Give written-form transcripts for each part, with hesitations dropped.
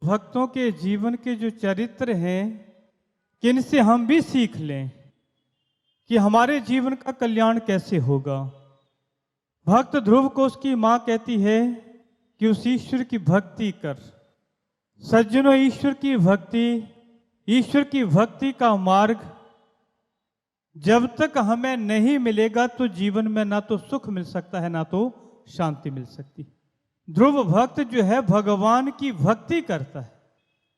भक्तों के जीवन के जो चरित्र हैं किनसे हम भी सीख लें कि हमारे जीवन का कल्याण कैसे होगा। भक्त ध्रुव को उसकी मां कहती है कि उस ईश्वर की भक्ति कर। सज्जनों, ईश्वर की भक्ति का मार्ग जब तक हमें नहीं मिलेगा तो जीवन में ना तो सुख मिल सकता है ना तो शांति मिल सकती। ध्रुव भक्त जो है भगवान की भक्ति करता है,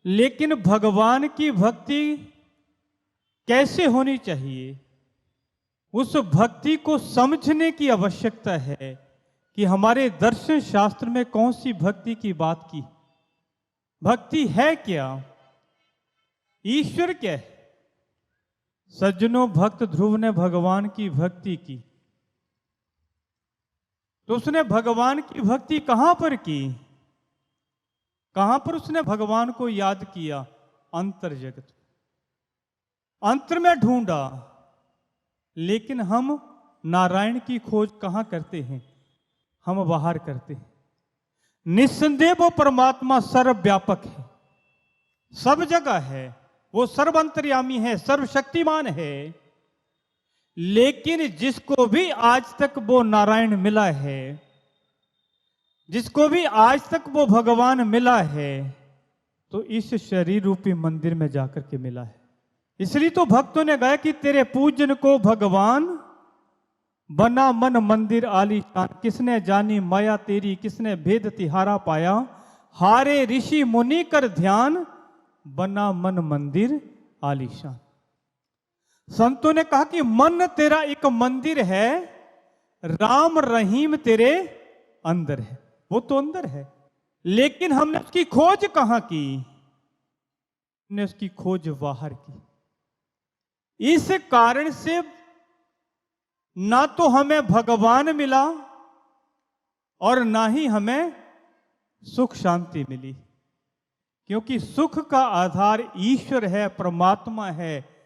लेकिन भगवान की भक्ति कैसे होनी चाहिए, उस भक्ति को समझने की आवश्यकता है कि हमारे दर्शन शास्त्र में कौन सी भक्ति की बात की। भक्ति है क्या, ईश्वर क्या है। सज्जनों, भक्त ध्रुव ने भगवान की भक्ति की तो उसने भगवान की भक्ति कहां पर की, कहां पर उसने भगवान को याद किया। अंतर जगत, अंतर में ढूंढा। लेकिन हम नारायण की खोज कहां करते हैं, हम बाहर करते हैं। निस्संदेह वो परमात्मा सर्वव्यापक है, सब जगह है, वो सर्वअंतर्यामी है, सर्वशक्तिमान है। लेकिन जिसको भी आज तक वो नारायण मिला है, जिसको भी आज तक वो भगवान मिला है, तो इस शरीर रूपी मंदिर में जाकर के मिला है। इसलिए तो भक्तों ने गाया कि तेरे पूजन को भगवान बना मन मंदिर आलीशान। किसने जानी माया तेरी, किसने भेद तिहारा पाया। हारे ऋषि मुनि कर ध्यान, बना मन मंदिर आलीशान। संतों ने कहा कि मन तेरा एक मंदिर है, राम रहीम तेरे अंदर है। वो तो अंदर है, लेकिन हमने उसकी खोज कहां की, हमने उसकी खोज बाहर की। इस कारण से ना तो हमें भगवान मिला और ना ही हमें सुख शांति मिली, क्योंकि सुख का आधार ईश्वर है, परमात्मा है।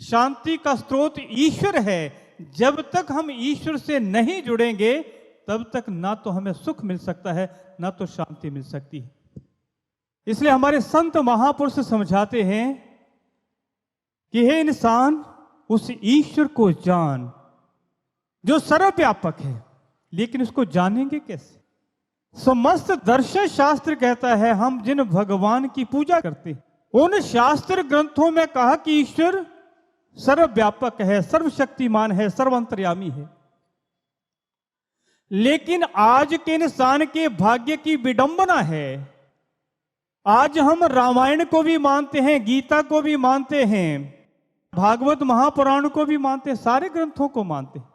शांति का स्रोत ईश्वर है। जब तक हम ईश्वर से नहीं जुड़ेंगे तब तक ना तो हमें सुख मिल सकता है ना तो शांति मिल सकती है। इसलिए हमारे संत महापुरुष समझाते हैं कि हे इंसान, उस ईश्वर को जान जो सर्वव्यापक है। लेकिन उसको जानेंगे कैसे? समस्त दर्शन शास्त्र कहता है हम जिन भगवान की पूजा करते हैं, उन शास्त्र ग्रंथों में कहा कि ईश्वर सर्वव्यापक है, सर्वशक्तिमान है, सर्वअंतर्यामी है। लेकिन आज के इंसान के भाग्य की विडंबना है, आज हम रामायण को भी मानते हैं, गीता को भी मानते हैं, भागवत महापुराण को भी मानते हैं, सारे ग्रंथों को मानते हैं,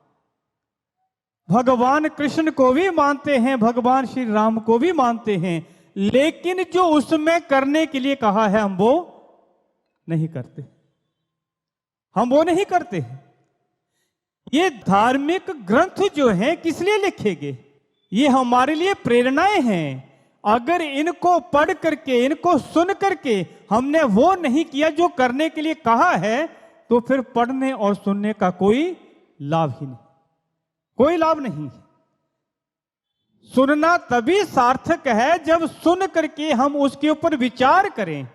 भगवान कृष्ण को भी मानते हैं, भगवान श्री राम को भी मानते हैं। लेकिन जो उसमें करने के लिए कहा है हम वो नहीं करते, हम वो नहीं करते हैं। ये धार्मिक ग्रंथ जो हैं किस लिए लिखे गए? ये हमारे लिए प्रेरणाएं हैं। अगर इनको पढ़ करके, इनको सुन करके हमने वो नहीं किया जो करने के लिए कहा है, तो फिर पढ़ने और सुनने का कोई लाभ ही नहीं, कोई लाभ नहीं। सुनना तभी सार्थक है जब सुन करके हम उसके ऊपर विचार करें,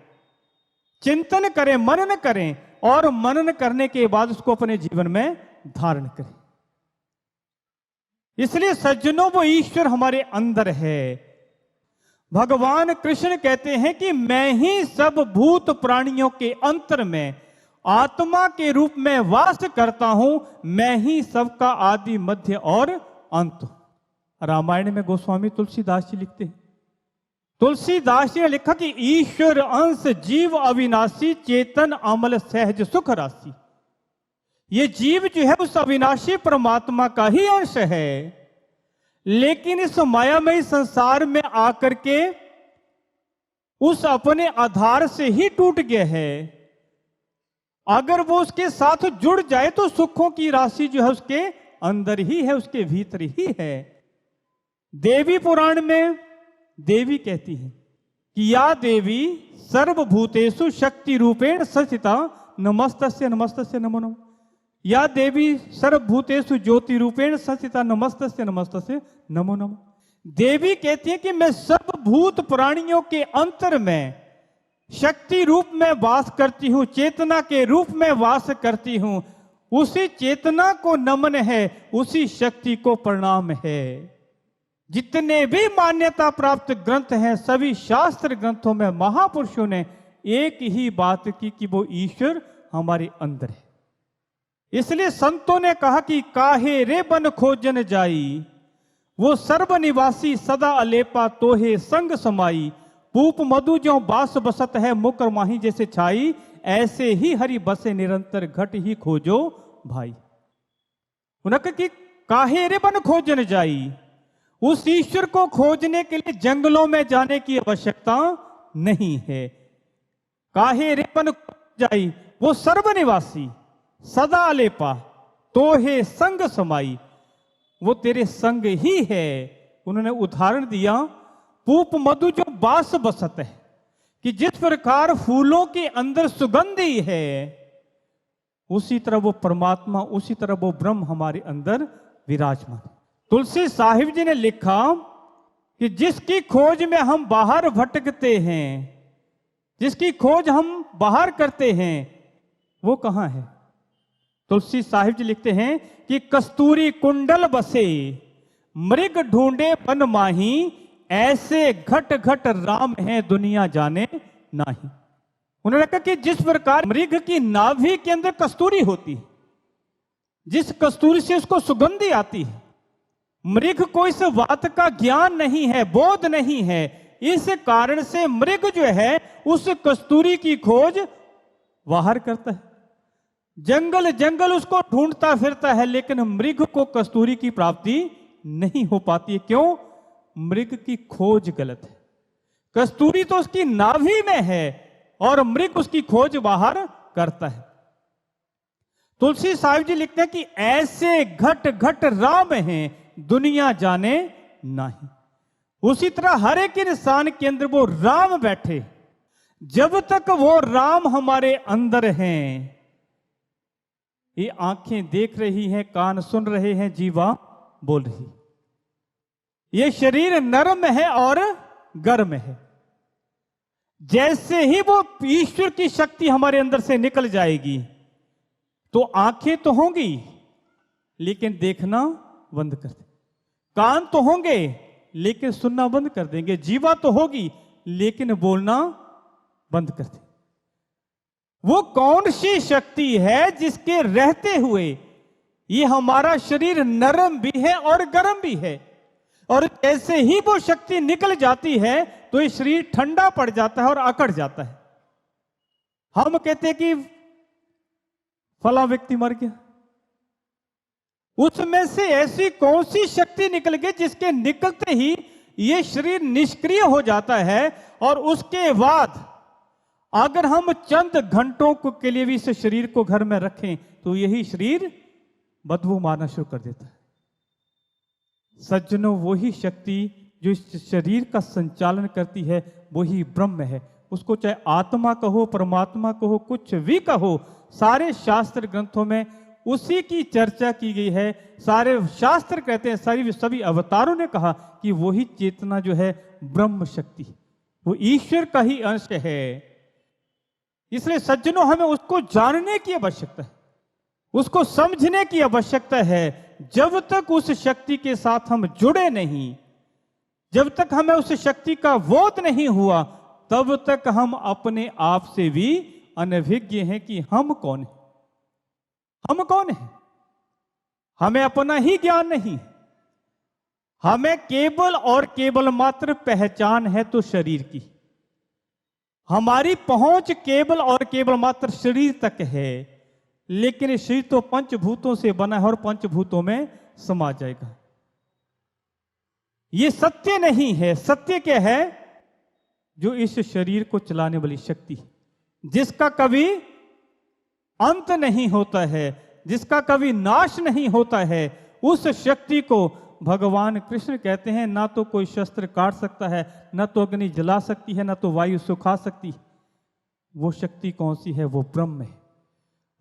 चिंतन करें, मनन करें, और मनन करने के बाद उसको अपने जीवन में धारण करें। इसलिए सज्जनों, वो ईश्वर हमारे अंदर है। भगवान कृष्ण कहते हैं कि मैं ही सब भूत प्राणियों के अंतर में आत्मा के रूप में वास करता हूं, मैं ही सबका आदि मध्य और अंत। रामायण में गोस्वामी तुलसीदास जी लिखते हैं, तुलसीदास जी ने लिखा कि ईश्वर अंश जीव अविनाशी, चेतन अमल सहज सुख राशि। ये जीव जो है उस अविनाशी परमात्मा का ही अंश है, लेकिन इस मायामयी संसार में आकर के उस अपने आधार से ही टूट गया है। अगर वो उसके साथ जुड़ जाए तो सुखों की राशि जो है उसके अंदर ही है, उसके भीतर ही है। देवी पुराण में देवी कहती है कि या देवी सर्वभूतेषु शक्ति रूपेण संस्थिता, नमस्तस्य नमस्तस्य नमो नमः। या देवी सर्वभूतेषु ज्योति रूपेण संस्थिता, नमस्तस्य नमस्तस्य नमो नमः। देवी कहती है कि मैं सब भूत प्राणियों के अंतर में शक्ति रूप में वास करती हूं, चेतना के रूप में वास करती हूं, उसी चेतना को नमन है, उसी शक्ति को प्रणाम है। जितने भी मान्यता प्राप्त ग्रंथ हैं, सभी शास्त्र ग्रंथों में महापुरुषों ने एक ही बात की कि वो ईश्वर हमारे अंदर है। इसलिए संतों ने कहा कि काहे रे बन खोजन जाई, वो सर्वनिवासी सदा अलेपा तोहे संग समाई। पूप मधु ज्यों बास बसत है, मुकर माही जैसे छाई, ऐसे ही हरि बसे निरंतर घट ही खोजो भाई। उन्होंने कि काहे रे बन खोजन जाई, उस ईश्वर को खोजने के लिए जंगलों में जाने की आवश्यकता नहीं है। काहे रे बन जाई, वो सर्वनिवासी सदा अलेपा तोहे संग समाई, वो तेरे संग ही है। उन्होंने उदाहरण दिया पूप मधु जो बास बसत है, कि जिस प्रकार फूलों के अंदर सुगंधी है, उसी तरह वो परमात्मा, उसी तरह वो ब्रह्म हमारे अंदर विराजमान है। तुलसी साहिब जी ने लिखा कि जिसकी खोज में हम बाहर भटकते हैं, जिसकी खोज हम बाहर करते हैं, वो कहां है? तुलसी साहिब जी लिखते हैं कि कस्तूरी कुंडल बसे, मृग ढूंढे बन माही, ऐसे घट घट राम है दुनिया जाने नाही। उन्होंने कहा कि जिस प्रकार मृग की नाभि के अंदर कस्तूरी होती है, जिस कस्तूरी से उसको सुगंधी आती है, मृग को इस बात का ज्ञान नहीं है, बोध नहीं है। इस कारण से मृग जो है उस कस्तूरी की खोज बाहर करता है, जंगल जंगल उसको ढूंढता फिरता है, लेकिन मृग को कस्तूरी की प्राप्ति नहीं हो पाती है। क्यों? मृग की खोज गलत है। कस्तूरी तो उसकी नाभि में है और मृग उसकी खोज बाहर करता है। तुलसी साहिब जी लिखते हैं कि ऐसे घट घट राम हैं दुनिया जाने नहीं। उसी तरह हर एक इंसान के अंदर वो राम बैठे, जब तक वो राम हमारे अंदर हैं, ये आंखें देख रही हैं, कान सुन रहे हैं, जीवा बोल रही, ये शरीर नरम है और गर्म है। जैसे ही वो ईश्वर की शक्ति हमारे अंदर से निकल जाएगी तो आंखें तो होंगी लेकिन देखना बंद कर देंगे, कान तो होंगे लेकिन सुनना बंद कर देंगे, जीवा तो होगी लेकिन बोलना बंद कर देंगे। वो कौन सी शक्ति है जिसके रहते हुए ये हमारा शरीर नरम भी है और गर्म भी है, और जैसे ही वो शक्ति निकल जाती है तो ये शरीर ठंडा पड़ जाता है और अकड़ जाता है। हम कहते हैं कि फला व्यक्ति मर गया, उसमें से ऐसी कौन सी शक्ति निकल गई जिसके निकलते ही ये शरीर निष्क्रिय हो जाता है, और उसके बाद अगर हम चंद घंटों के लिए भी इस शरीर को घर में रखें तो यही शरीर बदबू मारना शुरू कर देता है। सज्जनों, वही शक्ति जो इस शरीर का संचालन करती है वही ब्रह्म है। उसको चाहे आत्मा कहो, परमात्मा कहो, कुछ भी कहो, सारे शास्त्र ग्रंथों में उसी की चर्चा की गई है। सारे शास्त्र कहते हैं, सभी अवतारों ने कहा कि वही चेतना जो है ब्रह्म शक्ति, वो ईश्वर का ही अंश है। इसलिए सज्जनों, हमें उसको जानने की आवश्यकता है, उसको समझने की आवश्यकता है। जब तक उस शक्ति के साथ हम जुड़े नहीं, जब तक हमें उस शक्ति का बोध नहीं हुआ, तब तक हम अपने आप से भी अनभिज्ञ हैं कि हम कौन है, हम कौन है। हमें अपना ही ज्ञान नहीं, हमें केवल और केवल मात्र पहचान है तो शरीर की। हमारी पहुंच केवल और केवल मात्र शरीर तक है, लेकिन शरीर तो पंचभूतों से बना है और पंचभूतों में समा जाएगा। ये सत्य नहीं है। सत्य क्या है? जो इस शरीर को चलाने वाली शक्ति, जिसका कभी अंत नहीं होता है, जिसका कभी नाश नहीं होता है, उस शक्ति को भगवान कृष्ण कहते हैं ना तो कोई शस्त्र काट सकता है, ना तो अग्नि जला सकती है, ना तो वायु सुखा सकती है। वो शक्ति कौन सी है? वो ब्रह्म है।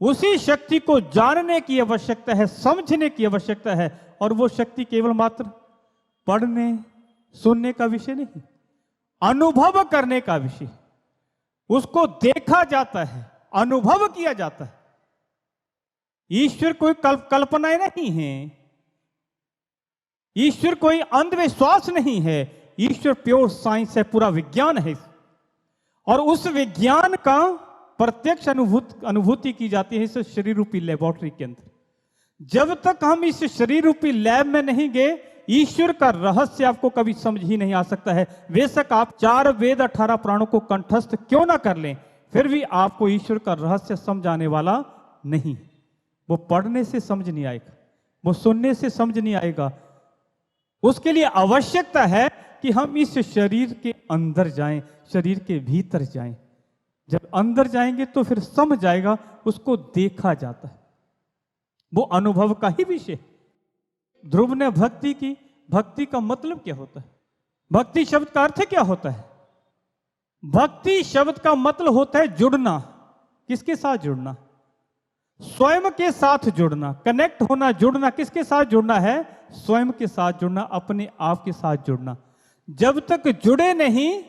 उसी शक्ति को जानने की आवश्यकता है, समझने की आवश्यकता है। और वो शक्ति केवल मात्र पढ़ने सुनने का विषय नहीं, अनुभव करने का विषय। उसको देखा जाता है, अनुभव किया जाता है। ईश्वर कोई कल्पनाएं नहीं है, ईश्वर कोई अंधविश्वास नहीं है, ईश्वर प्योर साइंस है, पूरा विज्ञान है। और उस विज्ञान का प्रत्यक्ष अनुभूति की जाती है इस शरीर रूपी लेबोरेटरी के अंदर। जब तक हम इस शरीर रूपी लैब में नहीं गए, ईश्वर का रहस्य आपको कभी समझ ही नहीं आ सकता है। बेशक आप 4 वेद 18 पुराणों को कंठस्थ क्यों ना कर लें, फिर भी आपको ईश्वर का रहस्य समझ आने वाला नहीं। वो पढ़ने से समझ नहीं आएगा, वो सुनने से समझ नहीं आएगा। उसके लिए आवश्यकता है कि हम इस शरीर के अंदर जाएं, शरीर के भीतर जाएं। जब अंदर जाएंगे तो फिर समझ आएगा, उसको देखा जाता है, वो अनुभव का ही विषय। ध्रुव ने भक्ति की, भक्ति का मतलब क्या होता है? भक्ति शब्द का अर्थ क्या होता है? भक्ति शब्द का मतलब होता है जुड़ना। किसके साथ जुड़ना? स्वयं के साथ जुड़ना, कनेक्ट होना, जुड़ना। किसके साथ जुड़ना है? स्वयं के साथ जुड़ना, अपने आप के साथ जुड़ना। जब तक जुड़े नहीं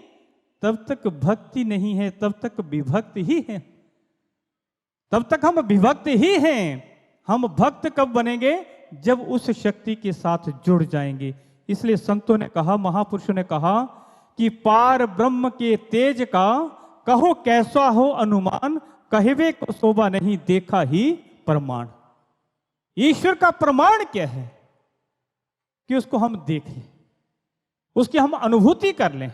तब तक भक्ति नहीं है, तब तक विभक्त ही है, तब तक हम विभक्त ही हैं। हम भक्त कब बनेंगे? जब उस शक्ति के साथ जुड़ जाएंगे। इसलिए संतों ने कहा, महापुरुषों ने कहा कि पार ब्रह्म के तेज का कहो कैसा हो अनुमान, कहवे को शोभा नहीं देखा ही प्रमाण। ईश्वर का प्रमाण क्या है? कि उसको हम देखें, उसकी हम अनुभूति कर लें।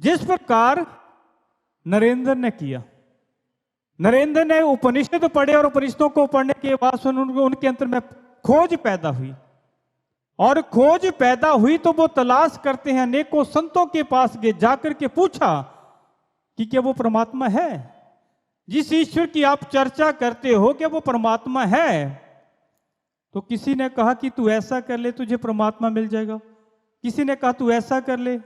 जिस प्रकार नरेंद्र ने किया, नरेंद्र ने उपनिषद पढ़े और उपनिषदों को पढ़ने के बाद उनके अंतर में खोज पैदा हुई, और खोज पैदा हुई तो वो तलाश करते हैं, अनेकों संतों के पास गए, जाकर के पूछा कि क्या वो परमात्मा है? जिस ईश्वर की आप चर्चा करते हो क्या वो परमात्मा है? तो किसी ने कहा कि तू ऐसा कर ले तुझे परमात्मा मिल जाएगा, किसी ने कहा तू ऐसा कर ले।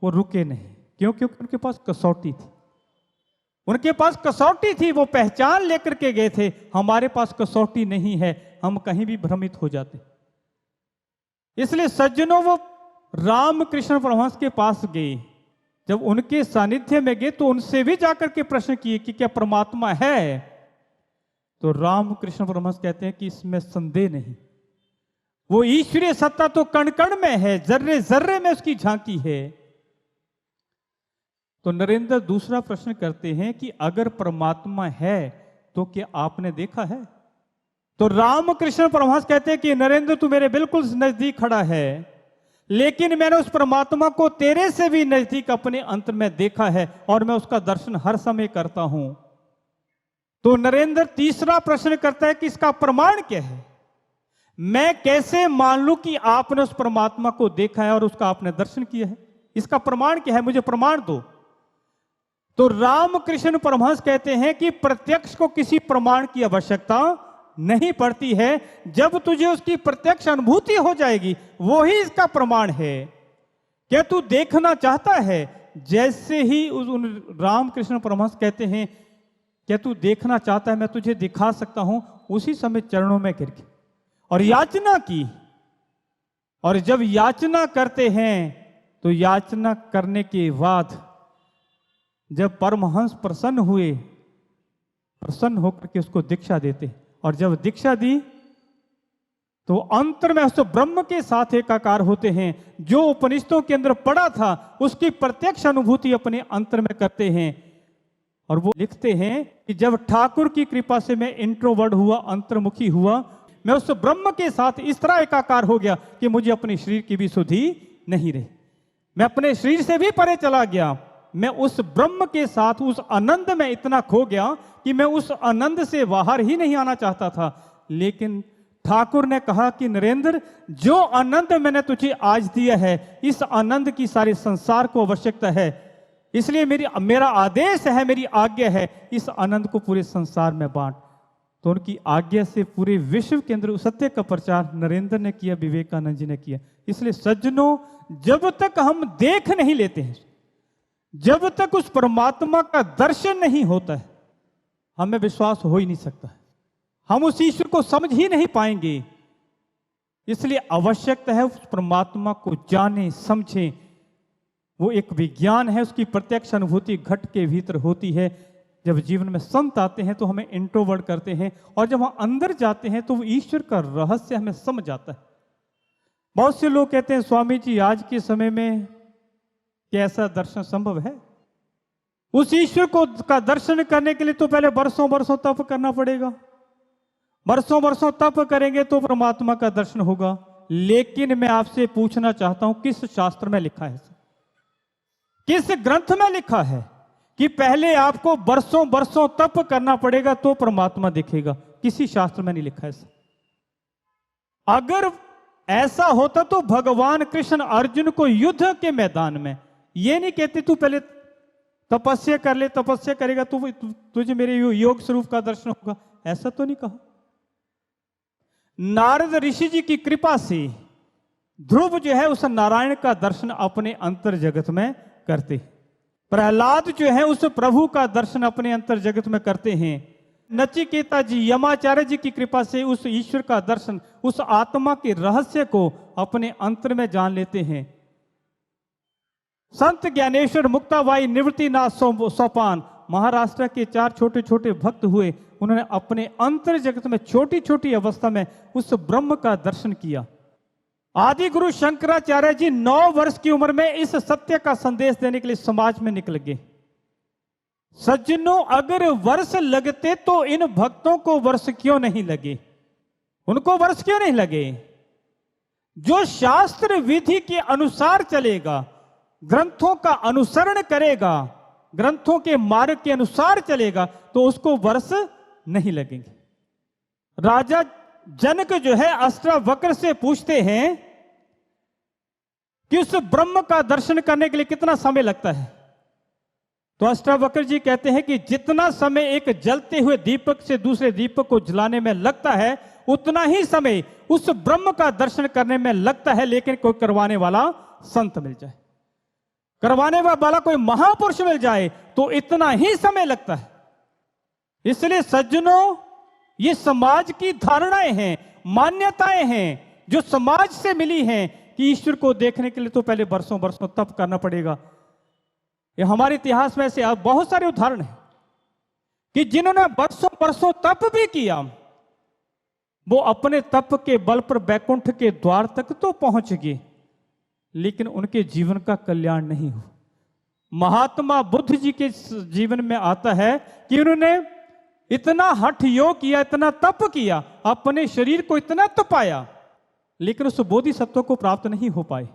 वो रुके नहीं, क्योंकि उनके पास कसौटी थी, उनके पास कसौटी थी। वो पहचान लेकर के गए थे, हमारे पास कसौटी नहीं है, हम कहीं भी भ्रमित हो जाते। इसलिए सज्जनों, वो रामकृष्ण परमहंस के पास गए, जब उनके सानिध्य में गए तो उनसे भी जाकर के प्रश्न किए कि क्या परमात्मा है? तो रामकृष्ण परमहंस कहते हैं कि इसमें संदेह नहीं, वो ईश्वरीय सत्ता तो कण कण में है, जर्रे जर्रे में उसकी झांकी है। तो नरेंद्र दूसरा प्रश्न करते हैं कि अगर परमात्मा है तो क्या आपने देखा है? तो रामकृष्ण परमहंस कहते हैं कि नरेंद्र तू मेरे बिल्कुल नजदीक खड़ा है, लेकिन मैंने उस परमात्मा को तेरे से भी नजदीक अपने अंत में देखा है, और मैं उसका दर्शन हर समय करता हूं। तो नरेंद्र तीसरा प्रश्न करता है कि इसका प्रमाण क्या है? मैं कैसे मान लूं कि आपने उस परमात्मा को देखा है और उसका आपने दर्शन किया है? इसका प्रमाण क्या है? मुझे प्रमाण दो। तो रामकृष्ण परमहंस कहते हैं कि प्रत्यक्ष को किसी प्रमाण की आवश्यकता नहीं पड़ती है, जब तुझे उसकी प्रत्यक्ष अनुभूति हो जाएगी वो ही इसका प्रमाण है। क्या तू देखना चाहता है? जैसे ही रामकृष्ण परमहंस कहते हैं क्या तू देखना चाहता है, मैं तुझे दिखा सकता हूं, उसी समय चरणों में गिर गए और याचना की। और जब याचना करते हैं तो याचना करने के बाद जब परमहंस प्रसन्न हुए, प्रसन्न होकर के उसको दीक्षा देते, और जब दीक्षा दी तो अंतर में उस ब्रह्म के साथ एकाकार होते हैं। जो उपनिषदों के अंदर पड़ा था उसकी प्रत्यक्ष अनुभूति अपने अंतर में करते हैं। और वो लिखते हैं कि जब ठाकुर की कृपा से मैं इंट्रोवर्ट हुआ, अंतर्मुखी हुआ, मैं उस ब्रह्म के साथ इस तरह एकाकार हो गया कि मुझे अपने शरीर की भी सुधि नहीं रही। मैं अपने शरीर से भी परे चला गया, मैं उस ब्रह्म के साथ उस आनंद में इतना खो गया कि मैं उस आनंद से बाहर ही नहीं आना चाहता था। लेकिन ठाकुर ने कहा कि नरेंद्र, जो आनंद मैंने तुझे आज दिया है, इस आनंद की सारे संसार को आवश्यकता है, इसलिए मेरा आदेश है, मेरी आज्ञा है, इस आनंद को पूरे संसार में बांट। तो उनकी आज्ञा से पूरे विश्व के अंदर सत्य का प्रचार नरेंद्र ने किया, विवेकानंद जी ने किया। इसलिए सज्जनों, जब तक हम देख नहीं लेते हैं, जब तक उस परमात्मा का दर्शन नहीं होता है, हमें विश्वास हो ही नहीं सकता है, हम उस ईश्वर को समझ ही नहीं पाएंगे। इसलिए आवश्यकता है उस परमात्मा को जाने समझें, वो एक विज्ञान है, उसकी प्रत्यक्ष अनुभूति घट के भीतर होती है। जब जीवन में संत आते हैं तो हमें इंट्रोवर्ट करते हैं, और जब वहां अंदर जाते हैं तो वो ईश्वर का रहस्य हमें समझ आता है। बहुत से लोग कहते हैं स्वामी जी आज के समय में कैसा दर्शन संभव है? उस ईश्वर को का दर्शन करने के लिए तो पहले बरसों बरसों तप करना पड़ेगा, बरसों बरसों तप करेंगे तो परमात्मा का दर्शन होगा। लेकिन मैं आपसे पूछना चाहता हूं, किस शास्त्र में लिखा है, किस ग्रंथ में लिखा है कि पहले आपको बरसों बरसों तप करना पड़ेगा तो परमात्मा दिखेगा? किसी शास्त्र में नहीं लिखा है। अगर ऐसा होता तो भगवान कृष्ण अर्जुन को युद्ध के मैदान में ये नहीं कहते तू पहले तपस्या कर ले, तपस्या करेगा तो तुझे मेरे योग स्वरूप का दर्शन होगा, ऐसा तो नहीं कहा। नारद ऋषि जी की कृपा से ध्रुव जो है उस नारायण का दर्शन अपने अंतर जगत में करते, प्रहलाद जो है उस प्रभु का दर्शन अपने अंतर जगत में करते हैं। नचिकेता जी यमाचार्य जी की कृपा से उस ईश्वर का दर्शन, उस आत्मा के रहस्य को अपने अंतर में जान लेते हैं। संत ज्ञानेश्वर, मुक्ताबाई, निवृत्तिनाथ सोपान महाराष्ट्र के 4 छोटे छोटे भक्त हुए। उन्होंने अपने अंतर जगत में छोटी छोटी अवस्था में उस ब्रह्म का दर्शन किया। आदि गुरु शंकराचार्य जी 9 वर्ष की उम्र में इस सत्य का संदेश देने के लिए समाज में निकल गए। सज्जनों, अगर वर्ष लगते तो इन भक्तों को वर्ष क्यों नहीं लगे? उनको वर्ष क्यों नहीं लगे? जो शास्त्र विधि के अनुसार चलेगा, ग्रंथों का अनुसरण करेगा, ग्रंथों के मार्ग के अनुसार चलेगा तो उसको वर्ष नहीं लगेंगे। राजा जनक जो है अष्टावक्र से पूछते हैं कि उस ब्रह्म का दर्शन करने के लिए कितना समय लगता है? तो अष्टावक्र जी कहते हैं कि जितना समय एक जलते हुए दीपक से दूसरे दीपक को जलाने में लगता है उतना ही समय उस ब्रह्म का दर्शन करने में लगता है। लेकिन कोई करवाने वाला संत मिल जाए, करवाने वाला कोई महापुरुष मिल जाए तो इतना ही समय लगता है। इसलिए सज्जनों, ये समाज की धारणाएं हैं, मान्यताएं हैं जो समाज से मिली हैं कि ईश्वर को देखने के लिए तो पहले बरसों बरसों तप करना पड़ेगा। ये हमारे इतिहास में ऐसे बहुत सारे उदाहरण हैं कि जिन्होंने बरसों बरसों तप भी किया, वो अपने तप के बल पर बैकुंठ के द्वार तक तो पहुंच गए, लेकिन उनके जीवन का कल्याण नहीं हुआ। महात्मा बुद्ध जी के जीवन में आता है कि उन्होंने इतना हठ योग किया, इतना तप किया, अपने शरीर को इतना तपाया, लेकिन उस बोधिसत्व को प्राप्त नहीं हो पाए।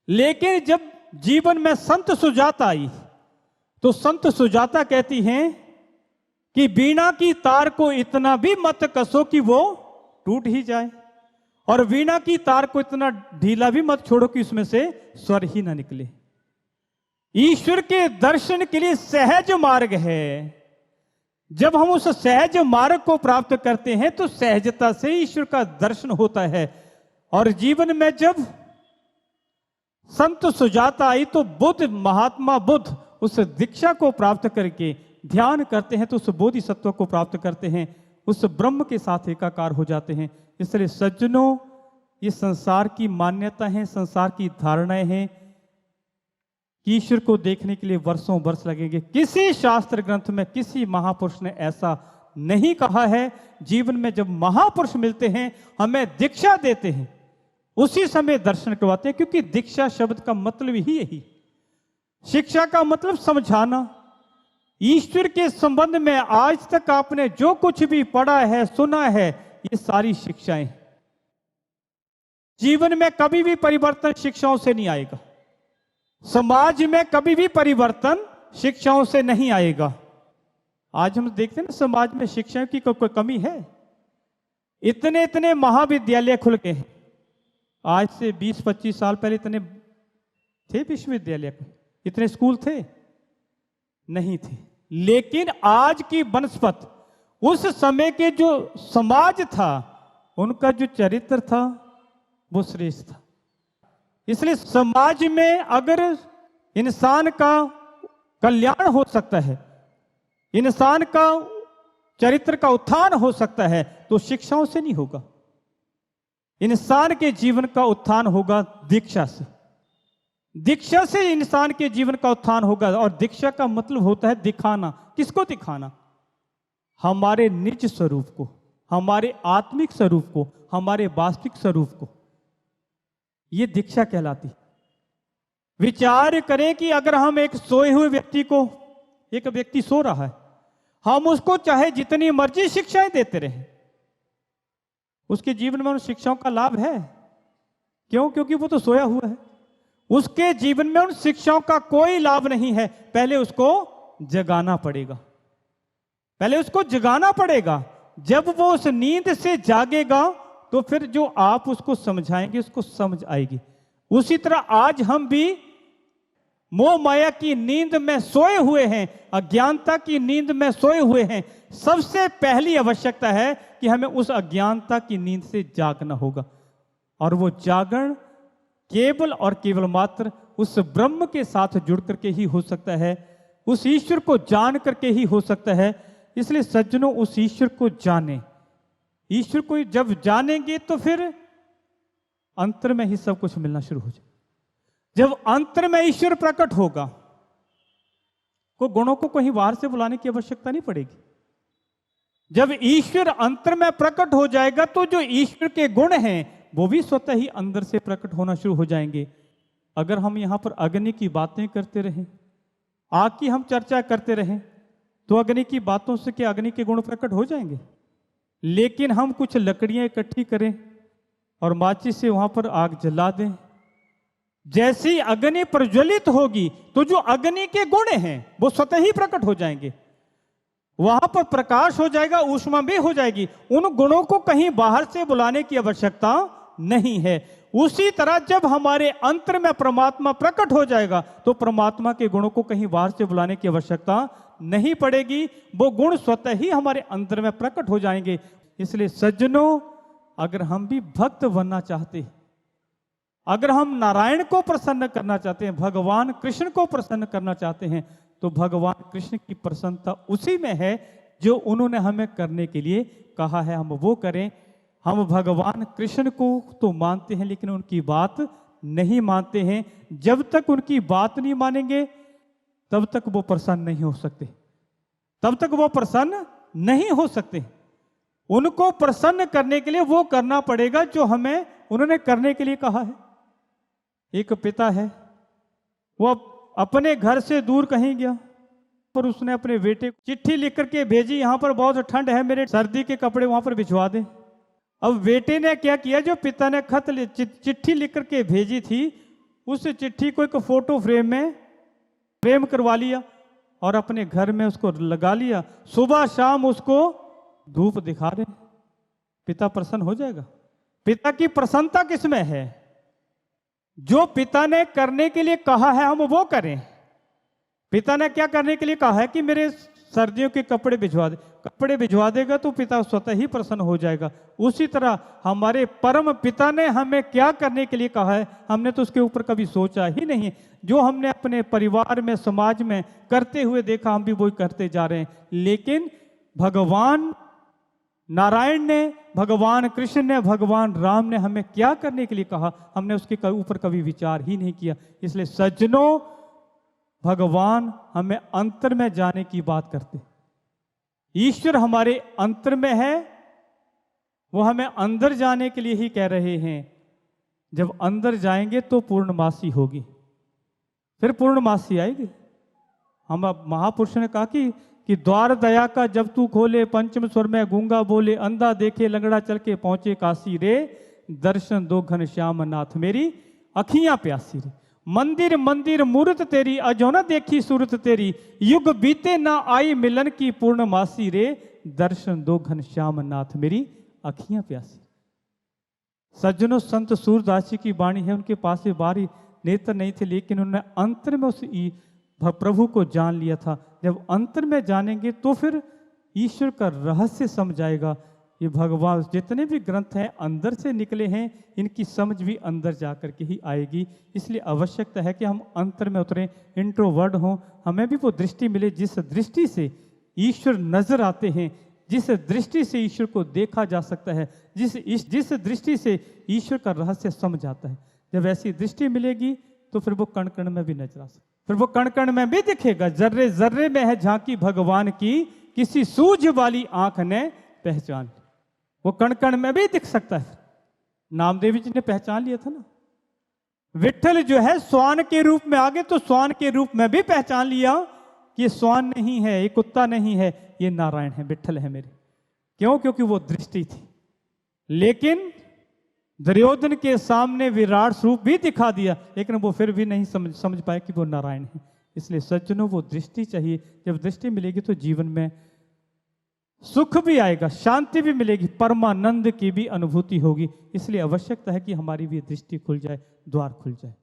लेकिन जब जीवन में संत सुजाता आई तो संत सुजाता कहती हैं कि वीणा की तार को इतना भी मत कसो कि वो टूट ही जाए, और वीणा की तार को इतना ढीला भी मत छोड़ो कि उसमें से स्वर ही ना निकले। ईश्वर के दर्शन के लिए सहज मार्ग है। जब हम उस सहज मार्ग को प्राप्त करते हैं तो सहजता से ईश्वर का दर्शन होता है। और जीवन में जब संत सुजाता आई तो बुद्ध, महात्मा बुद्ध उस दीक्षा को प्राप्त करके ध्यान करते हैं तो उस बोधिसत्व को प्राप्त करते हैं, उस ब्रह्म के साथ एकाकार हो जाते हैं। इसलिए सज्जनों, ये संसार की मान्यता है, संसार की धारणाएं हैं कि ईश्वर को देखने के लिए वर्षों वर्ष लगेंगे। किसी शास्त्र ग्रंथ में किसी महापुरुष ने ऐसा नहीं कहा है। जीवन में जब महापुरुष मिलते हैं, हमें दीक्षा देते हैं, उसी समय दर्शन करवाते हैं, क्योंकि दीक्षा शब्द का मतलब ही यही, शिक्षा का मतलब समझाना। ईश्वर के संबंध में आज तक आपने जो कुछ भी पढ़ा है, सुना है, ये सारी शिक्षाएं। जीवन में कभी भी परिवर्तन शिक्षाओं से नहीं आएगा, समाज में कभी भी परिवर्तन शिक्षाओं से नहीं आएगा। आज हम देखते हैं ना, समाज में शिक्षाओं की कोई कमी है। इतने इतने महाविद्यालय खुल गए हैं। आज से 20-25 साल पहले इतने थे विश्वविद्यालय, इतने स्कूल थे नहीं थे। लेकिन आज की बनस्पत, उस समय के जो समाज था, उनका जो चरित्र था वो श्रेष्ठ था। इसलिए समाज में अगर इंसान का कल्याण हो सकता है, इंसान का चरित्र का उत्थान हो सकता है, तो शिक्षाओं से नहीं होगा। इंसान के जीवन का उत्थान होगा दीक्षा से। दीक्षा से इंसान के जीवन का उत्थान होगा। और दीक्षा का मतलब होता है दिखाना। किसको दिखाना? हमारे निज स्वरूप को, हमारे आत्मिक स्वरूप को, हमारे वास्तविक स्वरूप को। यह दीक्षा कहलाती। विचार करें कि अगर हम एक सोए हुए व्यक्ति को, एक व्यक्ति सो रहा है, हम उसको चाहे जितनी मर्जी शिक्षाएं देते रहें, उसके जीवन में उन शिक्षाओं का लाभ है? क्यों? क्योंकि वो तो सोया हुआ है। उसके जीवन में उन शिक्षाओं का कोई लाभ नहीं है। पहले उसको जगाना पड़ेगा, पहले उसको जगाना पड़ेगा। जब वो उस नींद से जागेगा तो फिर जो आप उसको समझाएंगे उसको समझ आएगी। उसी तरह आज हम भी मोह माया की नींद में सोए हुए हैं, अज्ञानता की नींद में सोए हुए हैं। सबसे पहली आवश्यकता है कि हमें उस अज्ञानता की नींद से जागना होगा। और वो जागरण केवल और केवल मात्र उस ब्रह्म के साथ जुड़ करके ही हो सकता है, उस ईश्वर को जान करके ही हो सकता है। इसलिए सज्जनों, उस ईश्वर को जाने। ईश्वर को जब जानेंगे तो फिर अंतर में ही सब कुछ मिलना शुरू हो जाए। जब अंतर में ईश्वर प्रकट होगा, को गुणों को कहीं बाहर से बुलाने की आवश्यकता नहीं पड़ेगी। जब ईश्वर अंतर में प्रकट हो जाएगा तो जो ईश्वर के गुण हैं वो भी स्वतः ही अंदर से प्रकट होना शुरू हो जाएंगे। अगर हम यहां पर अग्नि की बातें करते रहें, आग की हम चर्चा करते रहें, तो अग्नि की बातों से क्या अग्नि के गुण प्रकट हो जाएंगे? लेकिन हम कुछ लकड़ियां इकट्ठी करें और माचिस से वहां पर आग जला दें, जैसी अग्नि प्रज्वलित होगी तो जो अग्नि के गुण हैं वो स्वतः ही प्रकट हो जाएंगे। वहां पर प्रकाश हो जाएगा, ऊष्मा भी हो जाएगी। उन गुणों को कहीं बाहर से बुलाने की आवश्यकता नहीं है। उसी तरह जब हमारे अंतर में परमात्मा प्रकट हो जाएगा तो परमात्मा के गुणों को कहीं बाहर से बुलाने की आवश्यकता नहीं पड़ेगी। वो गुण स्वतः ही हमारे अंतर में प्रकट हो जाएंगे। इसलिए सज्जनों, अगर हम भी भक्त बनना चाहते हैं, अगर हम नारायण को प्रसन्न करना चाहते हैं, भगवान कृष्ण को प्रसन्न करना चाहते हैं, तो भगवान कृष्ण की प्रसन्नता उसी में है जो उन्होंने हमें करने के लिए कहा है, हम वो करें। हम भगवान कृष्ण को तो मानते हैं लेकिन उनकी बात नहीं मानते हैं। जब तक उनकी बात नहीं मानेंगे तब तक वो प्रसन्न नहीं हो सकते, तब तक वो प्रसन्न नहीं हो सकते। उनको प्रसन्न करने के लिए वो करना पड़ेगा जो हमें उन्होंने करने के लिए कहा है। एक पिता है, वो अपने घर से दूर कहीं गया और उसने अपने बेटे को चिट्ठी लिख करके भेजी, यहां पर बहुत ठंड है, मेरे सर्दी के कपड़े वहां पर भिजवा दे। अब बेटे ने क्या किया, जो पिता ने चिट्ठी लिख करके भेजी थी, उस चिट्ठी को एक फोटो फ्रेम में फ्रेम करवा लिया और अपने घर में उसको लगा लिया। सुबह शाम उसको धूप दिखा दे, पिता प्रसन्न हो जाएगा। पिता की प्रसन्नता किसमें है? जो पिता ने करने के लिए कहा है हम वो करें। पिता ने क्या करने के लिए कहा है कि मेरे सर्दियों के कपड़े भिजवा दे, कपड़े भिजवा देगा तो पिता स्वतः ही प्रसन्न हो जाएगा। उसी तरह हमारे परम पिता ने हमें क्या करने के लिए कहा है, हमने तो उसके ऊपर कभी सोचा ही नहीं। जो हमने अपने परिवार में, समाज में करते हुए देखा, हम भी वही करते जा रहे हैं। लेकिन भगवान नारायण ने, भगवान कृष्ण ने, भगवान राम ने हमें क्या करने के लिए कहा, हमने उसके ऊपर कभी विचार ही नहीं किया। इसलिए सज्जनों, भगवान हमें अंतर में जाने की बात करते। ईश्वर हमारे अंतर में है, वो हमें अंदर जाने के लिए ही कह रहे हैं। जब अंदर जाएंगे तो पूर्णमासी होगी, फिर पूर्णमासी आएगी। हम महापुरुष ने कहा कि द्वार दया का जब तू खोले, पंचम स्वर में गूंगा बोले, अंधा देखे लंगड़ा चल के पहुंचे काशी रे, दर्शन दो घन श्याम नाथ मेरी अखियां प्यासी रे। मंदिर मंदिर मूर्त तेरी, अजो न देखी सूरत तेरी, युग बीते ना आई मिलन की पूर्णमासी रे, दर्शन दो घन श्याम नाथ मेरी अखियां प्यासी। सज्जनों, संत सूरदास जी की वाणी है, उनके पास ये बारी नेत्र नहीं थे, लेकिन उन्होंने अंतर में उस प्रभु को जान लिया था। जब अंतर में जानेंगे तो फिर ईश्वर का रहस्य समझ आएगा। ये भगवान जितने भी ग्रंथ हैं अंदर से निकले हैं, इनकी समझ भी अंदर जाकर के ही आएगी। इसलिए आवश्यकता है कि हम अंतर में उतरें, इंट्रोवर्ड हों, हमें भी वो दृष्टि मिले जिस दृष्टि से ईश्वर नजर आते हैं, जिस दृष्टि से ईश्वर को देखा जा सकता है, जिस दृष्टि से ईश्वर का रहस्य समझ आता है। जब ऐसी दृष्टि मिलेगी तो फिर वो कण कण में भी नजर आ सकता, फिर वो कण कण में भी दिखेगा। जर्रे जर्रे में है झांकी भगवान की, किसी सूझ वाली आंख ने पहचान। वो कण कण में भी दिख सकता है। नामदेव जी ने पहचान लिया था ना, विठल जो है स्वान के रूप में आ गए, तो स्वान के रूप में भी पहचान लिया कि ये स्वान नहीं है, ये कुत्ता नहीं है, ये नारायण है, विठल है मेरे। क्यों? क्योंकि वो दृष्टि थी। लेकिन दुर्योधन के सामने विराट स्वरूप भी दिखा दिया, लेकिन वो फिर भी नहीं समझ पाए कि वो नारायण है। इसलिए सज्जनों, वो दृष्टि चाहिए। जब दृष्टि मिलेगी तो जीवन में सुख भी आएगा, शांति भी मिलेगी, परमानंद की भी अनुभूति होगी। इसलिए आवश्यकता है कि हमारी भी दृष्टि खुल जाए, द्वार खुल जाए।